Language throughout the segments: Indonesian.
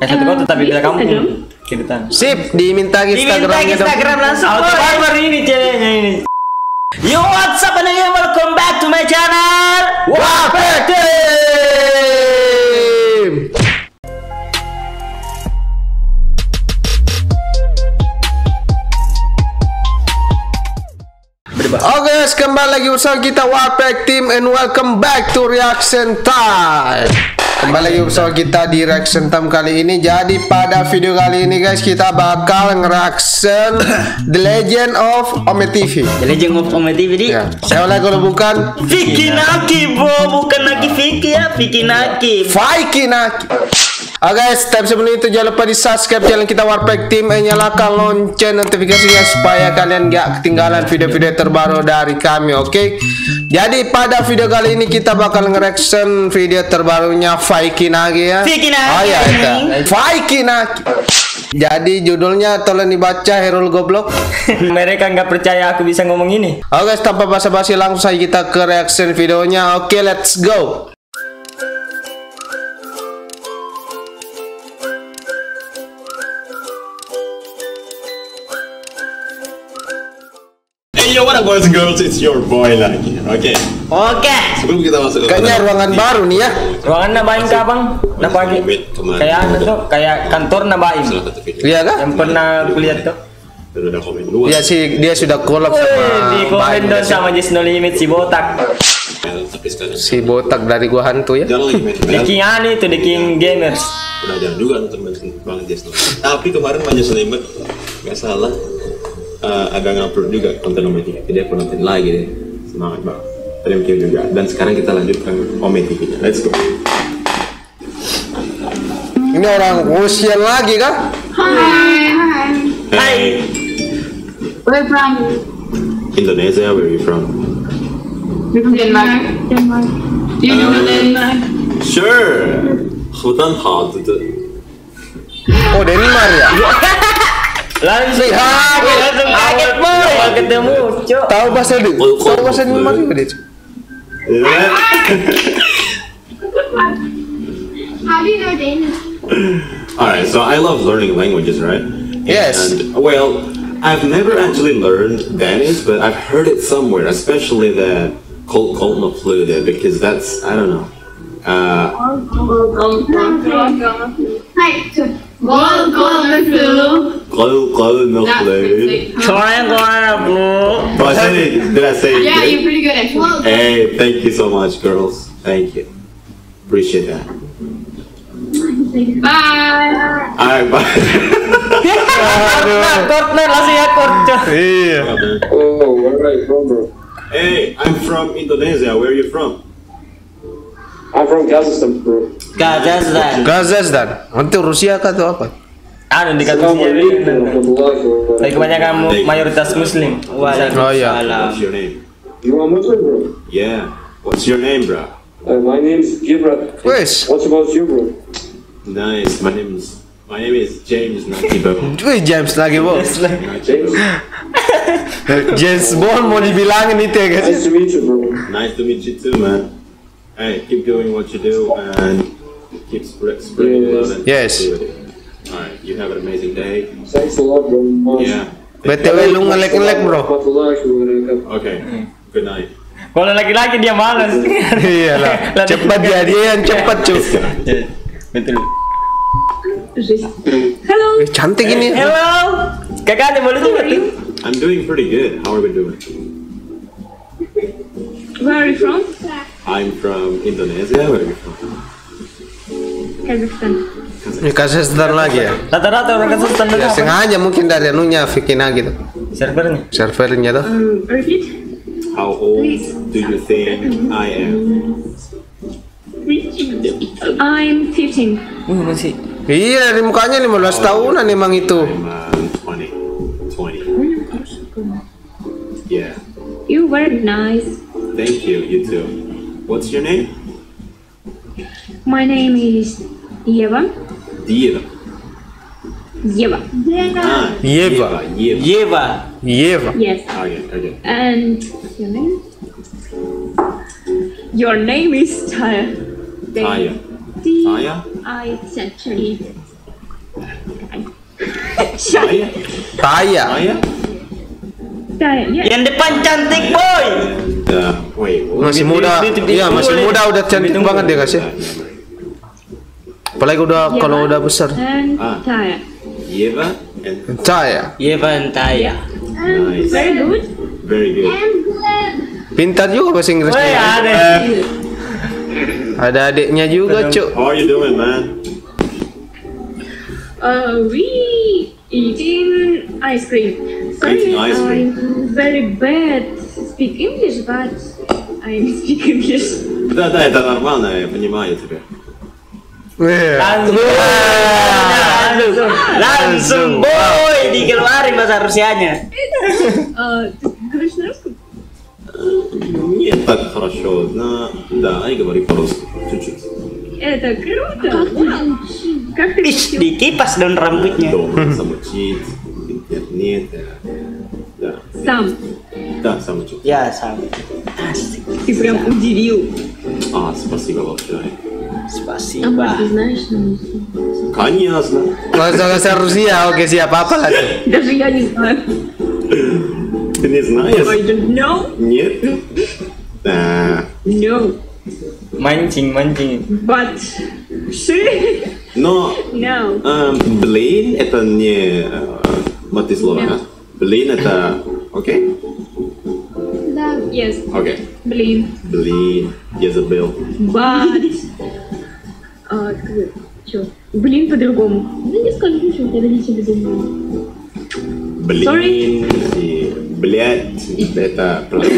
satu kota tapi beda kampung. Kita. Sip, diminta Instagram langsung. Auto barbar ini ceweknya ini. Yo, what's up and welcome back to my channel. Wapek Team. Oke guys, kembali lagi bersama kita Wapek Team and welcome back to Reaction Time. Kembali lagi bersama kita di Reaction Time kali ini. Jadi pada video kali ini guys, kita bakal nge-reaction The Legend of Ome TV. The Legend of Ome TV di. Ya, saya lagi kalau bukan Vicky Naki, bro, bukan lagi Vicky ya, Vicky Naki. Vicky Naki. Oke guys, tapi sebelum itu jangan lupa di subscribe channel kita Wapek Team dan nyalakan lonceng notifikasinya supaya kalian gak ketinggalan video-video terbaru dari kami, oke? Jadi pada video kali ini kita bakal nge-reaction video terbarunya Vicky Naki ya. Vicky Naki. Oh ya, itu Vicky Naki. Jadi judulnya tolong dibaca Herul Goblok. Mereka nggak percaya aku bisa ngomong ini. Oke guys, tanpa basa-basi langsung saja kita ke reaction videonya. Oke, let's go. Hey yo, what up boys and girls, it's your boy lagi, oke? Oke. Sebelum kita masuk ke Kayaknya ruangan baru nih ya. Ruangan nabain kah bang? Napagi. Kayak anu tuh, kayak kantor nabain. Iya kah? Yang pernah kulihat tuh. Dan udah komen luas. Dia sih, dia sudah collab sama Di komen dong sama Just No Limit si botak. Tapi sekarang si botak dari gua hantu ya. jangan lagi main The King anu itu, The King Gamers. udah jangan juga nonton Bang Jesno. Tapi kemarin Bang Jesno Limit nggak salah agak ngupload juga konten Ome TV. Jadi aku nonton lagi deh. Semangat banget. Thank you juga. Dan sekarang kita lanjutkan Ome TV-nya. Let's go. Ini orang Rusia lagi kan? Hai. Where from? Indonesia, where are you from? We're from Denmark. Denmark. Do you know Denmark? Sure. Hutan hot itu. Oh, Denmark ya? Langsung kaget boy. Ketemu, cok. Tahu bahasa Denmark juga dia. How do you know Danish? Alright, so I love learning languages, right? Yes. And, well, I've never actually learned Danish, but I've heard it somewhere, especially the Kolno Flude, because that's, I don't know. Kolno Flude. Kemana bro? Did I say it Yeah, good? you're pretty good actually. Hey, thank you so much, girls. Thank you. Appreciate that. Bye. Alright, bye. Kortner langsung ya kort, cok. Iya. Oh, where are you from, bro? Hey, I'm from Indonesia. Where are you from? I'm from Kazakhstan, bro. Kazakhstan. Kazakhstan. Nanti Rusia kah atau apa? Anu di Assalamualaikum Kazakhstan. warahmatullahi wabarakatuh. Tapi kebanyakan mayoritas Muslim. Oh iya. What's your name? You are Muslim, bro? Yeah. What's your name, bro? My name is Gibran. Wes. What about you, bro? Nice. My name is James Nakibo. Wih, James lagi bos. James. James Bond mau dibilangin itu ya guys. Nice to meet you, bro. Nice to meet you too, man. Hey, keep doing what you do and keep spreading love and Yes. positivity. Alright, you have an amazing day. Thanks a lot, bro. Yeah. BTW lu ngelek-ngelek bro. Warahmatullahi wabarakatuh. Okay. Good night. Kalau laki-laki dia malas. Iya lah. Cepat dia yang cepat cuy. Betul. Hello. Cantik ini. Hello. Kakaknya boleh juga tuh. I'm doing pretty good. How are we doing? Where are you from? I'm from Indonesia. Where are you from? Kazakhstan. Ini Kazakhstan lagi ya. Rata-rata orang Kazakhstan Ya apa? sengaja mungkin dari anunya Vicky Naki tuh. Servernya. Servernya tuh. Repeat. How old do you think I am? I'm 15. Masih. Iya, dari mukanya 15 tahunan emang itu. I'm 20. Yeah. You were nice. Thank you. You too. What's your name? My name is Yeva. Diva. Yeva. Ah, Yeva. Yeva. Yeva. Yeva. Yes. Okay. And your name? Your name is Taya. Taya. T Taya? I century. Saya. Taya. Saya. Taya. Ya. Yang depan cantik boy. Dah. Wait. Masih muda. Iya, masih muda udah cantik banget dia guys ya. Apalagi udah kalau udah besar. And Ah. Taya. Eva and Taya. Iya Taya. nice. Very good. Very good. Pintar juga bahasa Woi Inggrisnya. ada. Ada adiknya juga, Cuk. How are you doing, man? We eating ice cream. Sorry, Eating ice cream. I'm very bad speak English, but I speak English. Да, это нормально, я понимаю тебя. Langsung boy dikeluarin bahasa Rusianya. Ты говоришь на русском? Не так хорошо, но да, я говорю по-русски, чуть-чуть. Это круто! Вау. Как ты Ih, учил? dikipas daun rambutnya. Дома сам учить, интернет, да. Сам. Да, сам учить. Ya sama. Asik. Ты прям удивил. Спасибо большое. Spasiba. знаешь на русском? Конечно. Bahasa Rusia, oke siap apa lah tuh? Даже я не знаю. Ты не знаешь? I don't know. Нет? Да. No. Mancing. But. Ши. Но No. блин это не маты слова, да? Блин это окей? Да. Yes. Окей. Блин. Блин, я забыл. But. Чё? Блин по-другому. Ну не скажу, что я родители думают. Блин Sorry? и блядь, это правда.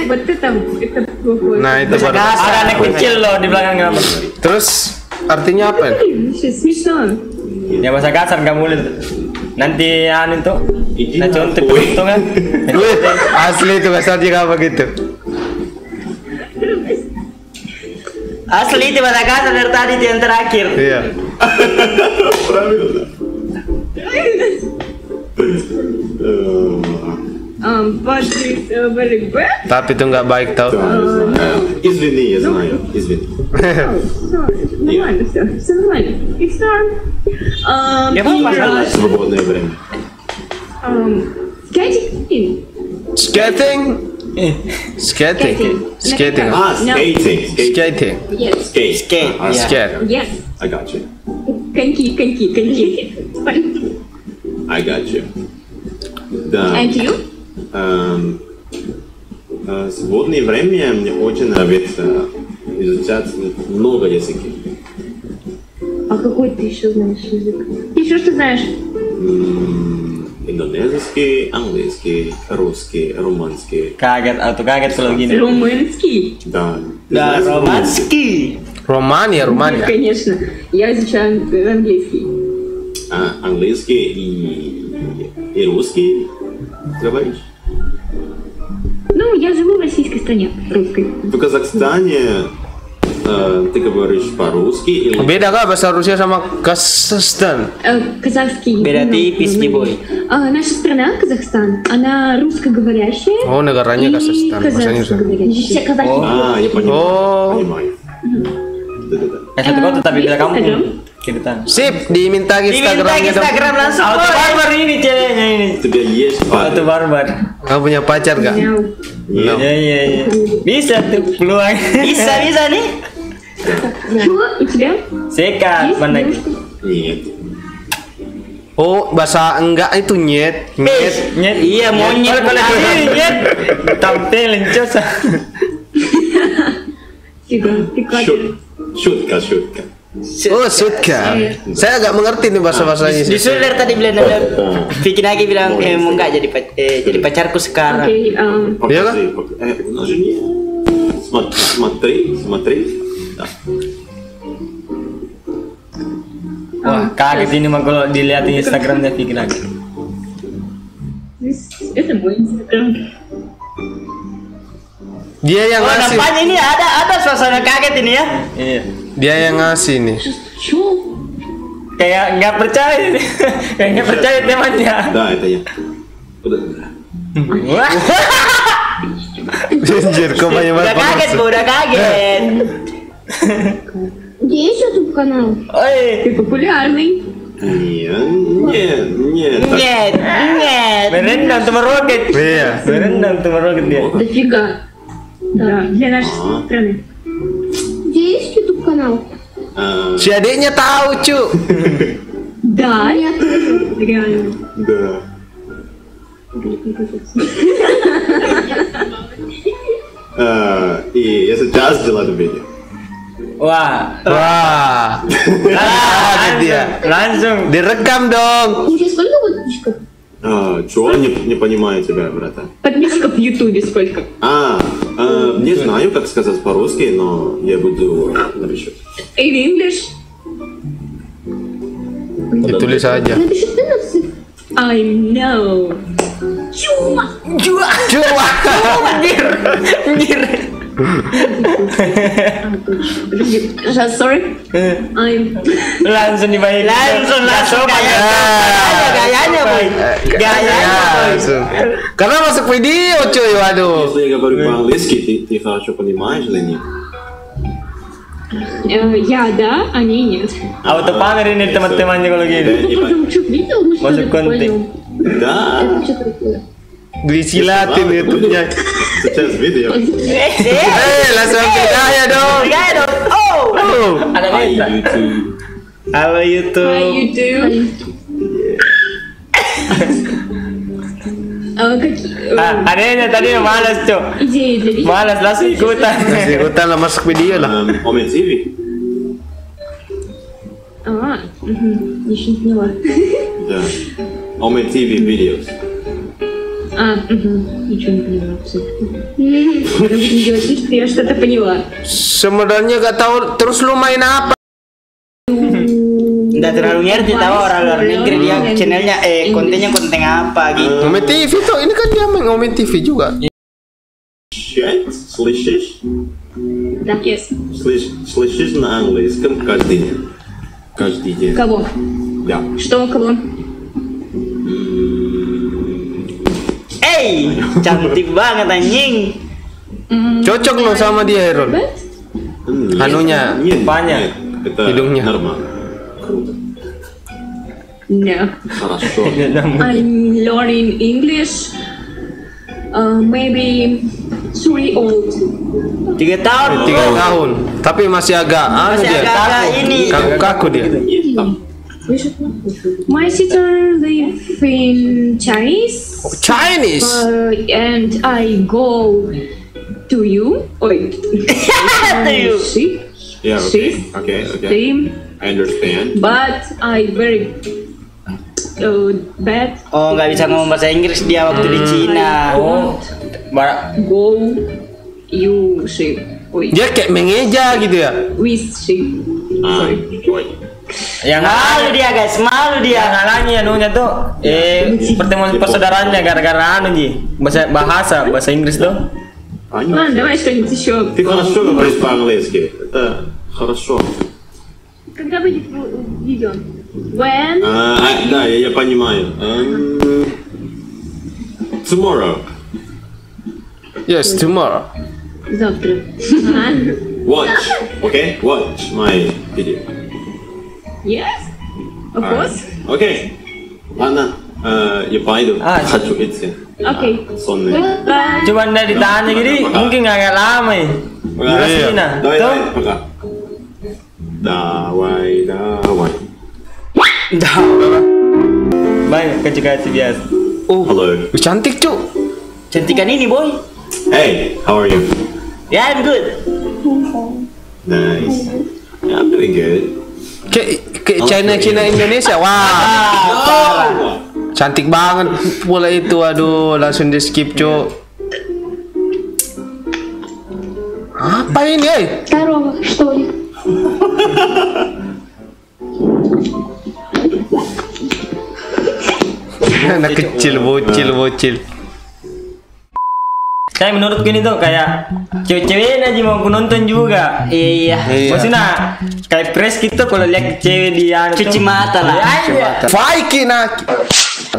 Вот это плохое. Nah, itu baru. Ada anak kecil loh di belakang kamu. Terus artinya apa? Блин, смешно. Ya bahasa kasar nggak boleh. Nanti anu tuh. Ini Nah contoh apa, itu kan. Asli itu bahasa juga begitu. Asli itu bahasa kasar dari tadi itu yang terakhir. Iya. Правильно. But it's very bad. Tapi itu nggak baik tau. Извини, я знаю, извини. Нормально все. Все нормально. It's normal. Ya, apa? Свободное время. Skating. Skating. Skating. Skating. Skating. Skating. Yes. Skate. Skate, yeah. Skate. Yes. I got you. Коньки. I got you. Да. And you? Свободное время мне очень нравится изучать много языков. А какой ты еще знаешь язык? Ты еще что знаешь? Индонезийский, английский, русский, румынский. Kaget atau kaget kalau gini. Румынский? Да. Da romanski. Romania. Конечно. Я изучаю английский. Английский и русский говоришь? Ну, я живу в российской стране, русской. В Казахстане ты говоришь по-русски или... Beda kah bahasa Rusia sama Kazakhstan? Казахский. Beda tipis nih boy. Наша страна, Казахстан, она русскоговорящая. Oh, negaranya Kazakhstan. Bahasanya Rusia. Все казахи. Я понимаю. Oh. Понимаю. Да-да-да. Satu kota tapi beda kampung. Instagram. Kita. Sip, diminta Diminta Instagramnya dong. Instagram langsung. Auto barbar ini ceweknya ini. У тебя есть Auto парень? barbar. Kamu punya pacar gak? Мяу. Нет? Iya. Bisa tuh peluang. Bisa nih. Чего? У тебя? Sekat Есть mana? девушка? Нет. Oh, bahasa enggak itu nyet. Nyet. Nyet. Iya monyet. Ini nyet. Tampil lencos. Фига, ты катер. Шутка. Oh, sutka. Saya agak mengerti nih bahasa-bahasanya. Disuruh dari tadi bilang Vicky lagi bilang mau nggak jadi pacarku sekarang. Окей, Iya kan? Покажи. У нас же нет. Смотри. Да. Wah kaget ini mah kalau dilihat di Instagramnya Vicky lagi. это мой инстаграм. Dia yang Oh ngasih. nampaknya ini ada suasana kaget ini ya. Iya. Dia yang ngasih nih. Чё? Kayak nggak percaya, kayak nggak percaya temannya. Да, это я. Куда? Wah, Anjir, kok banyak udah banget kaget bu, udah kaget. Есть YouTube канал? Oi. Ты популярный. Нет. Нет. Merendam tuh meroket. Iya. Merendam tuh meroket dia. Дофига. Да, для нашей страны. Где есть YouTube канал? Si adiknya tahu, cu. Да, Нет. реально. Да. И я сейчас сделаю видео. Wah. Wah. Kaget dia. Langsung. Direkam dong. У тебя сколько подписчиков? Чего не понимаю тебя, брата? Подписчиков в Ютубе сколько? Не знаю, как сказать по-русски, но я буду напишу. In English? Ditulis aja. Напиши ты на всех. I know. Чума. Cuma. Sorry. I'm. Langsung dibayar. Langsung gayanya, boy. Langsung. Karena masuk video, cuy. Waduh. Если я говорю по-английски, ты хорошо понимаешь или нет? Я да, они нет. Auto pamer ini teman-temannya kalau gini. Кто там что видел? Мы что Masuk ли konten. понял? Да. Это что такое? Disilatin YouTube-nya. Сейчас видео. Langsung percaya dong. Oh. Ada Hi beta. YouTube. Halo YouTube. How you do? Adanya tadi malas, Cok. Идеи для видео. Malas langsung ikutan. Masih ikutan lah masuk video lah. Omen TV. Еще не поняла. Да. Omen TV videos. Ничего не поняла абсолютно. Когда будем делать вид, что я что-то поняла. Sebenarnya gak tahu terus lu main apa? Nggak terlalu ngerti tahu orang luar negeri dia channelnya kontennya konten apa gitu. Ngomong TV tuh, ini kan dia main ngomong TV juga. Чать? Слышишь? Так, yes. Слышишь на английском каждый день. Каждый день. Кого? Да. Что у кого? Cantik banget anjing. Cocok lo sama dia, Heron. Anunya, Нет, Баня. нет, это Hidungnya. нормально. Круто. No. Хорошо. I'm learning English. Maybe 3 old. 3 tahun. 3 tahun. Tapi masih agak anu Masih dia. agak ini. Kaku dia. Есть там. My sister live in Chinese. Chinese. And I go to you. Oi. To you. She. Yeah, okay. Okay, okay. Same. I understand. But I very bad. Oh, nggak bisa ngomong bahasa Inggris dia waktu di Cina. Oh. Go. You she. Oi. Dia kayak mengeja gitu ya. With she. Ой. Yang Malu dia guys, malu yang dia. halangnya anunya tuh pertemuan persaudaranya gara-gara anu Ji bahasa Inggris tuh. Ладно, давай что-нибудь еще. Ты хорошо говоришь по-английски. Это хорошо. Когда выйдет видео? When? Да, я понимаю. Tomorrow. Yes, tomorrow. Завтра. Watch. Okay? Watch my video. Yes? Of course. Окей. Ладно. Я пойду. Хочу идти. Окей. Сонный. Bye. Cuman dari ditanya gini mungkin agak lama ya. Di Cina. Давай, Tuh. давай, пока. Давай. Baik, kecil-kecil biasa. Oh, Hello. cantik cuk. Cantikan ini boy. Hey, how are you? Yeah, I'm good. Nice. Yeah, I'm doing good. Kayak China Indonesia. Wah, cantik banget pula itu. Aduh, langsung di skip cuk. Apa ini? Здорово, что ли? Anak kecil, bocil. Saya menurut gini tuh kayak cewek-cewek aja mau aku nonton juga. Iya. Maksudnya kayak press gitu kalau lihat cewek dia Cuci mata lah. Iya. Faiki nak.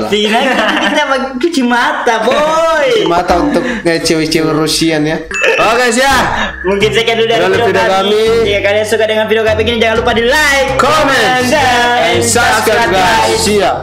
Tidak, kita cuci mata boy. Mata untuk cewek-cewek Rusian ya. Oke guys ya. Mungkin sekian dulu dari Video video kami. Jika kalian suka dengan video kayak begini, jangan lupa di like, Comment dan and subscribe guys. See ya.